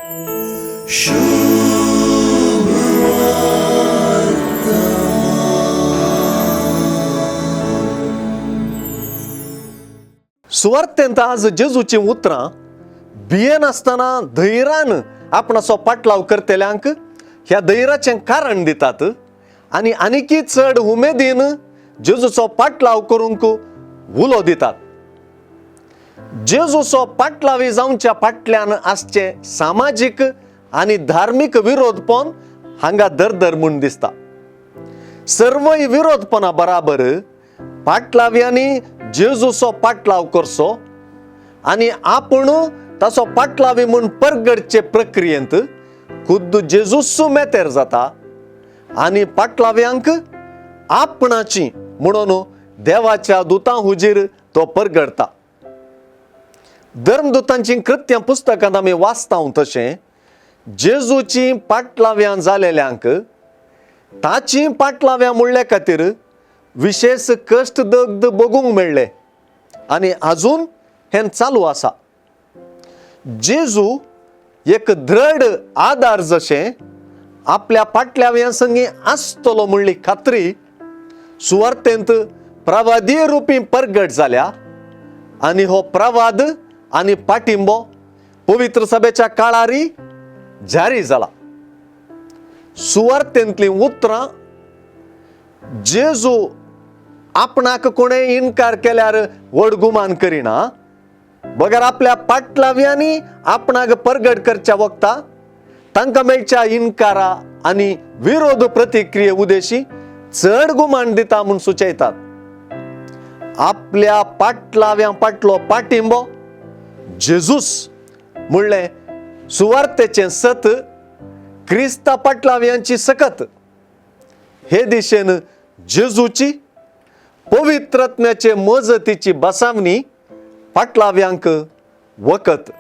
सुवार्थेंत आज जेजूची उतरां भियेन आसतना धैर्यान आपणाचो पाटलाव करतल्यांक ह्या धैर्याचें कारण दितात आनी आनीकी चड उमेदीन जेजूचो पाटलाव करूंक उलो दितात. जेजूचो पाटलावी जावच्या फाटल्यान आसचे सामाजीक आनी धार्मीक विरोधपण हांगा दरदर म्हूण दिसता. सर्वय विरोधपणा बराबर पाटलाव्यांनी जेजूचो पाटलाव करचो आनी आपूण ताचो पाटलावी म्हूण परगडचे प्रक्रियेंत खुद्द जेजूच मेतेर जाता आनी पाटलाव्यांक आपणाची म्हणून देवाच्या दुतां हुजीर तो परगडता. धर्मदुतांची कृत्यां पुस्तकांत आमी वाचता तशें जेजूची पाटलाव्यां जालेल्यांक ताची पाटलाव्यां म्हणले खातीर विशेष कश्ट दग्ध बगूंक मेळ्ळे आनी आजून हें चालू आसा. जेजू एक दृढ आदार जशें आपल्या पाटलाव्यां संगी आसतलो म्हणली खात्री सुवार्थेंत प्रवादीय रुपी परगट जाल्या आनी हो प्रवाद आनी पाठिंबो पवित्र सभेच्या काळारी जारी जाला. सुवार्थेंतली उतरां जेजू आपणाक कोणें इन्कार केल्यार वडगुमान करिना, बगर आपल्या पाटलाव्यांनी आपणाक परगट करच्या वक्ता तांकां मेळच्या इन्कारा आनी विरोध प्रतिक्रिये उदेशी चड गुमान दिता म्हूण सुचयतात. आपल्या पाटलाव्यां फाटलो पाठिंबो जेजूस म्हणलें सुवार्थेचें सत क्रिस्ता पाटलाव्यांची सकत हे दिशेन जेजूची पवित्रत्म्याचे मजतीची बसावणी पाटलाव्यांक वखत.